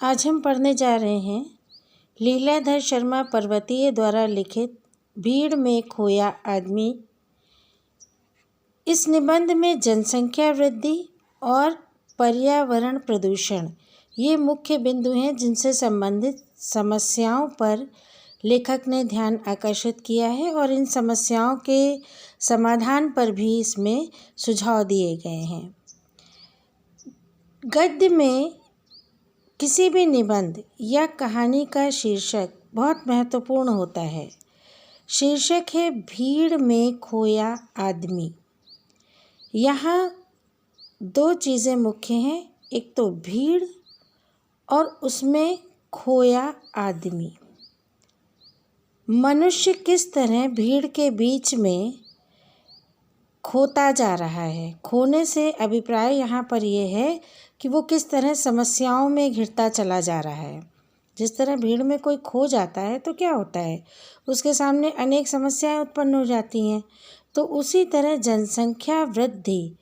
आज हम पढ़ने जा रहे हैं लीलाधर शर्मा पर्वतीय द्वारा लिखित भीड़ में खोया आदमी। इस निबंध में जनसंख्या वृद्धि और पर्यावरण प्रदूषण ये मुख्य बिंदु हैं जिनसे संबंधित समस्याओं पर लेखक ने ध्यान आकर्षित किया है और इन समस्याओं के समाधान पर भी इसमें सुझाव दिए गए हैं। गद्य में किसी भी निबंध या कहानी का शीर्षक बहुत महत्वपूर्ण होता है। शीर्षक है भीड़ में खोया आदमी। यहाँ दो चीज़ें मुख्य हैं, एक तो भीड़ और उसमें खोया आदमी। मनुष्य किस तरह भीड़ के बीच में खोता जा रहा है। खोने से अभिप्राय यहाँ पर यह है कि वो किस तरह समस्याओं में घिरता चला जा रहा है। जिस तरह भीड़ में कोई खो जाता है तो क्या होता है, उसके सामने अनेक समस्याएं उत्पन्न हो जाती हैं। तो उसी तरह जनसंख्या वृद्धि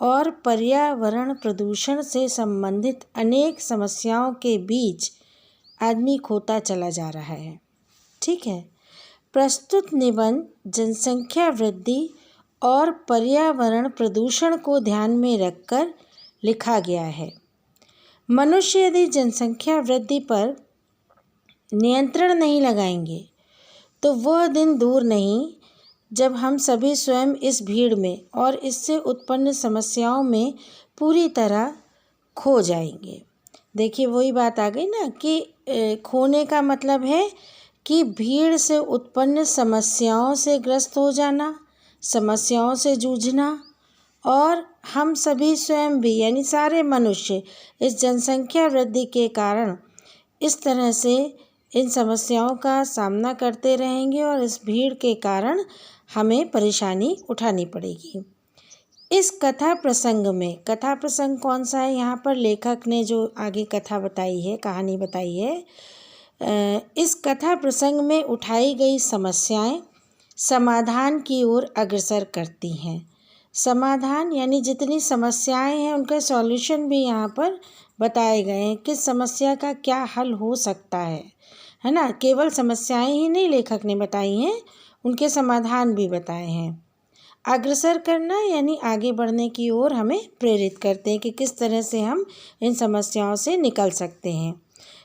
और पर्यावरण प्रदूषण से संबंधित अनेक समस्याओं के बीच आदमी खोता चला जा रहा है। ठीक है। प्रस्तुत निबंध जनसंख्या वृद्धि और पर्यावरण प्रदूषण को ध्यान में रखकर लिखा गया है। मनुष्य यदि जनसंख्या वृद्धि पर नियंत्रण नहीं लगाएंगे तो वह दिन दूर नहीं जब हम सभी स्वयं इस भीड़ में और इससे उत्पन्न समस्याओं में पूरी तरह खो जाएंगे। देखिए वही बात आ गई ना कि खोने का मतलब है कि भीड़ से उत्पन्न समस्याओं से ग्रस्त हो जाना, समस्याओं से जूझना, और हम सभी स्वयं भी यानी सारे मनुष्य इस जनसंख्या वृद्धि के कारण इस तरह से इन समस्याओं का सामना करते रहेंगे और इस भीड़ के कारण हमें परेशानी उठानी पड़ेगी। इस कथा प्रसंग में, कथा प्रसंग कौन सा है, यहाँ पर लेखक ने जो आगे कथा बताई है, कहानी बताई है, इस कथा प्रसंग में उठाई गई समस्याएं समाधान की ओर अग्रसर करती हैं। समाधान यानी जितनी समस्याएं हैं उनका सॉल्यूशन भी यहाँ पर बताए गए हैं, किस समस्या का क्या हल हो सकता है ना। केवल समस्याएं ही नहीं लेखक ने बताई हैं, उनके समाधान भी बताए हैं। अग्रसर करना यानी आगे बढ़ने की ओर हमें प्रेरित करते हैं कि किस तरह से हम इन समस्याओं से निकल सकते हैं।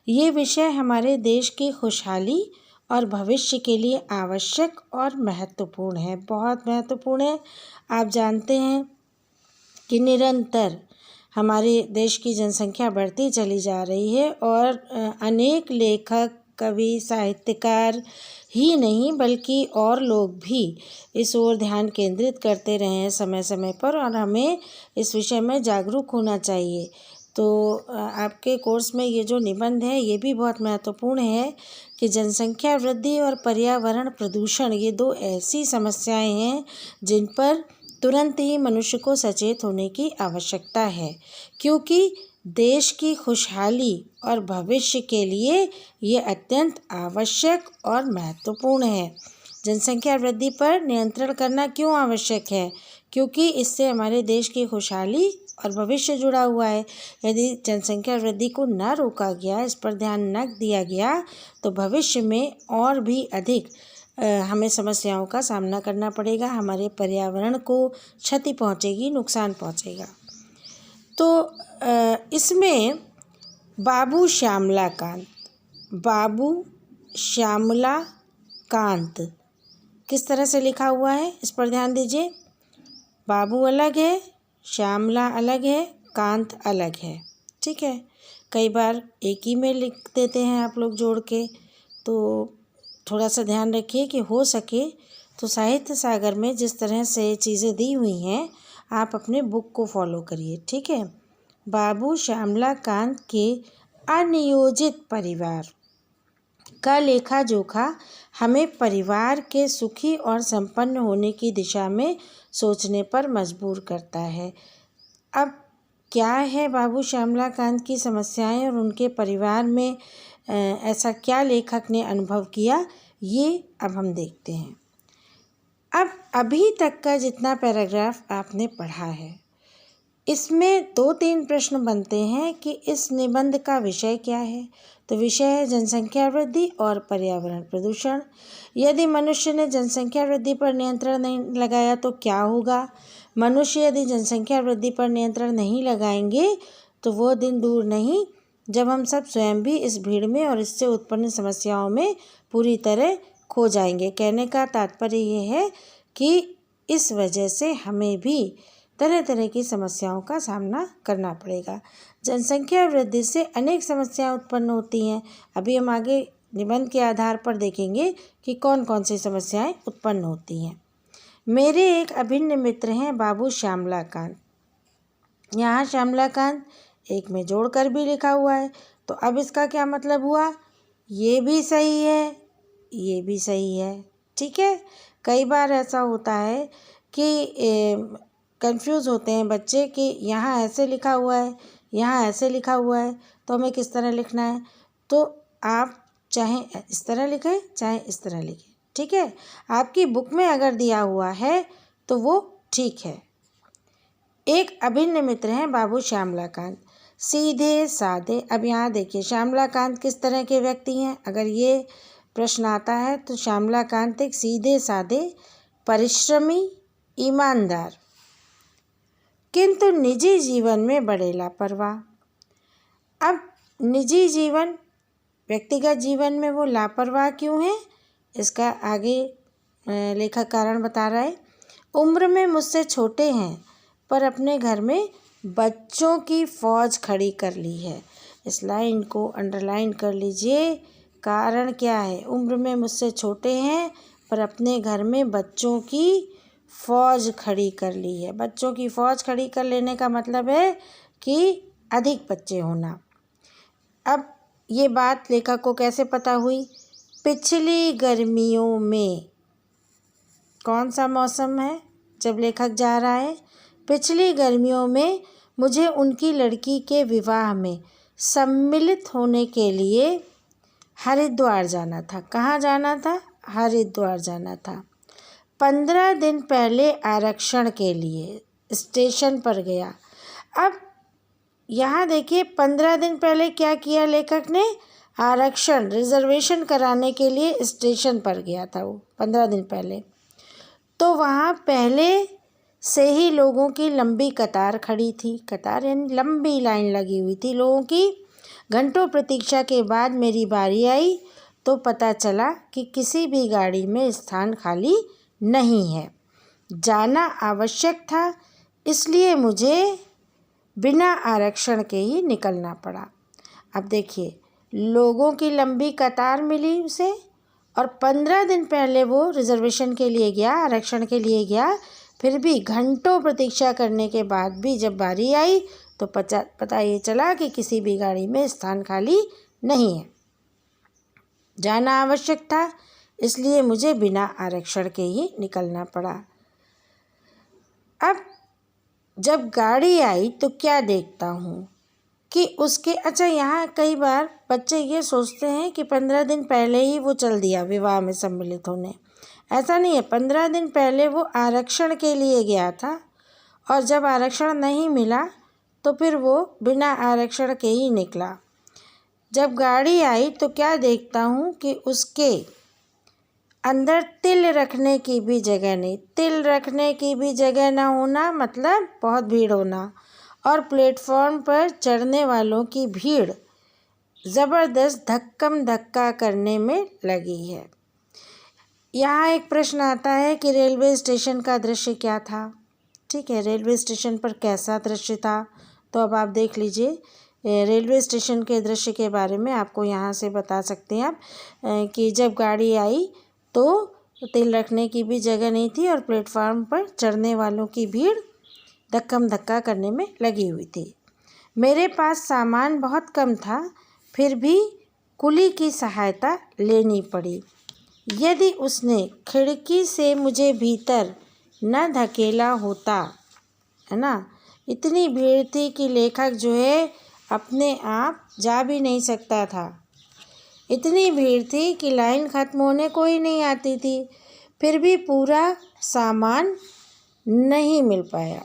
ये विषय हमारे देश की खुशहाली और भविष्य के लिए आवश्यक और महत्वपूर्ण है, बहुत महत्वपूर्ण है। आप जानते हैं कि निरंतर हमारे देश की जनसंख्या बढ़ती चली जा रही है और अनेक लेखक, कवि, साहित्यकार ही नहीं बल्कि और लोग भी इस ओर ध्यान केंद्रित करते रहे हैं समय समय पर, और हमें इस विषय में जागरूक होना चाहिए। तो आपके कोर्स में ये जो निबंध है ये भी बहुत महत्वपूर्ण है कि जनसंख्या वृद्धि और पर्यावरण प्रदूषण ये दो ऐसी समस्याएं हैं जिन पर तुरंत ही मनुष्य को सचेत होने की आवश्यकता है, क्योंकि देश की खुशहाली और भविष्य के लिए ये अत्यंत आवश्यक और महत्वपूर्ण है। जनसंख्या वृद्धि पर नियंत्रण करना क्यों आवश्यक है, क्योंकि इससे हमारे देश की खुशहाली और भविष्य जुड़ा हुआ है। यदि जनसंख्या वृद्धि को न रोका गया, इस पर ध्यान न दिया गया तो भविष्य में और भी अधिक हमें समस्याओं का सामना करना पड़ेगा, हमारे पर्यावरण को क्षति पहुंचेगी, नुकसान पहुंचेगा। तो इसमें बाबू श्यामला कांत किस तरह से लिखा हुआ है इस पर ध्यान दीजिए। बाबू अलग है, श्यामला अलग है, कांत अलग है। ठीक है, कई बार एक ही में लिख देते हैं आप लोग जोड़ के, तो थोड़ा सा ध्यान रखिए कि हो सके तो साहित्य सागर में जिस तरह से चीज़ें दी हुई हैं आप अपने बुक को फॉलो करिए। ठीक है। बाबू श्यामला कांत के अनियोजित परिवार का लेखा जोखा हमें परिवार के सुखी और संपन्न होने की दिशा में सोचने पर मजबूर करता है। अब क्या है बाबू श्यामला कांत की समस्याएं और उनके परिवार में ऐसा क्या लेखक ने अनुभव किया, ये अब हम देखते हैं। अब अभी तक का जितना पैराग्राफ आपने पढ़ा है इसमें 2-3 प्रश्न बनते हैं कि इस निबंध का विषय क्या है। तो विषय है जनसंख्या वृद्धि और पर्यावरण प्रदूषण। यदि मनुष्य ने जनसंख्या वृद्धि पर नियंत्रण नहीं लगाया तो क्या होगा। मनुष्य यदि जनसंख्या वृद्धि पर नियंत्रण नहीं लगाएंगे तो वो दिन दूर नहीं जब हम सब स्वयं भी इस भीड़ में और इससे उत्पन्न समस्याओं में पूरी तरह खो जाएंगे। कहने का तात्पर्य ये है कि इस वजह से हमें भी तरह तरह की समस्याओं का सामना करना पड़ेगा। जनसंख्या वृद्धि से अनेक समस्याएं उत्पन्न होती हैं। अभी हम आगे निबंध के आधार पर देखेंगे कि कौन कौन सी समस्याएं उत्पन्न होती हैं। मेरे एक अभिन्न मित्र हैं बाबू श्यामलाकांत। यहाँ श्यामलाकांत एक में जोड़कर भी लिखा हुआ है, तो अब इसका क्या मतलब हुआ। ये भी सही है, ये भी सही है। ठीक है, कई बार ऐसा होता है कि कंफ्यूज होते हैं बच्चे कि यहाँ ऐसे लिखा हुआ है, यहाँ ऐसे लिखा हुआ है, तो हमें किस तरह लिखना है। तो आप चाहे इस तरह लिखें चाहे इस तरह लिखें, ठीक है। आपकी बुक में अगर दिया हुआ है तो वो ठीक है। एक अभिन्न मित्र हैं बाबू श्यामलाकांत, सीधे साधे। अब यहाँ देखिए श्यामलाकांत किस तरह के व्यक्ति हैं। अगर ये प्रश्न आता है तो श्यामलाकांत एक सीधे साधे, परिश्रमी, ईमानदार, किंतु निजी जीवन में बड़े लापरवाह। अब निजी जीवन, व्यक्तिगत जीवन में वो लापरवाह क्यों है, इसका आगे लेखक कारण बता रहा है। उम्र में मुझसे छोटे हैं पर अपने घर में बच्चों की फौज खड़ी कर ली है। इस लाइन को अंडरलाइन कर लीजिए। कारण क्या है, उम्र में मुझसे छोटे हैं पर अपने घर में बच्चों की फ़ौज खड़ी कर ली है। बच्चों की फ़ौज खड़ी कर लेने का मतलब है कि अधिक बच्चे होना। अब ये बात लेखक को कैसे पता हुई। पिछली गर्मियों में, कौन सा मौसम है जब लेखक जा रहा है, पिछली गर्मियों में मुझे उनकी लड़की के विवाह में सम्मिलित होने के लिए हरिद्वार जाना था। कहाँ जाना था, हरिद्वार जाना था। 15 दिन पहले आरक्षण के लिए स्टेशन पर गया। अब यहाँ देखिए 15 दिन पहले क्या किया लेखक ने, आरक्षण रिजर्वेशन कराने के लिए स्टेशन पर गया था वो 15 दिन पहले। तो वहाँ पहले से ही लोगों की लंबी कतार खड़ी थी। कतार यानी लंबी लाइन लगी हुई थी लोगों की। घंटों प्रतीक्षा के बाद मेरी बारी आई तो पता चला कि किसी भी गाड़ी में स्थान खाली नहीं है। जाना आवश्यक था, इसलिए मुझे बिना आरक्षण के ही निकलना पड़ा। अब देखिए लोगों की लंबी कतार मिली उसे और 15 दिन पहले वो रिजर्वेशन के लिए गया, आरक्षण के लिए गया, फिर भी घंटों प्रतीक्षा करने के बाद भी जब बारी आई तो पता ये चला कि किसी भी गाड़ी में स्थान खाली नहीं है। जाना आवश्यक था, इसलिए मुझे बिना आरक्षण के ही निकलना पड़ा। अब जब गाड़ी आई तो क्या देखता हूँ कि उसके, अच्छा यहाँ कई बार बच्चे ये सोचते हैं कि 15 दिन पहले ही वो चल दिया विवाह में सम्मिलित होने। ऐसा नहीं है, 15 दिन पहले वो आरक्षण के लिए गया था और जब आरक्षण नहीं मिला तो फिर वो बिना आरक्षण के ही निकला। जब गाड़ी आई तो क्या देखता हूँ कि उसके अंदर तिल रखने की भी जगह नहीं। तिल रखने की भी जगह ना होना मतलब बहुत भीड़ होना, और प्लेटफॉर्म पर चढ़ने वालों की भीड़ ज़बरदस्त धक्कम धक्का करने में लगी है। यहाँ एक प्रश्न आता है कि रेलवे स्टेशन का दृश्य क्या था। ठीक है, रेलवे स्टेशन पर कैसा दृश्य था, तो अब आप देख लीजिए। रेलवे स्टेशन के दृश्य के बारे में आपको यहाँ से बता सकते हैं आप कि जब गाड़ी आई तो तिल रखने की भी जगह नहीं थी और प्लेटफार्म पर चढ़ने वालों की भीड़ धक्कम धक्का करने में लगी हुई थी। मेरे पास सामान बहुत कम था, फिर भी कुली की सहायता लेनी पड़ी। यदि उसने खिड़की से मुझे भीतर न धकेला होता, है ना, इतनी भीड़ थी कि लेखक जो है अपने आप जा भी नहीं सकता था। इतनी भीड़ थी कि लाइन ख़त्म होने को ही नहीं आती थी, फिर भी पूरा सामान नहीं मिल पाया।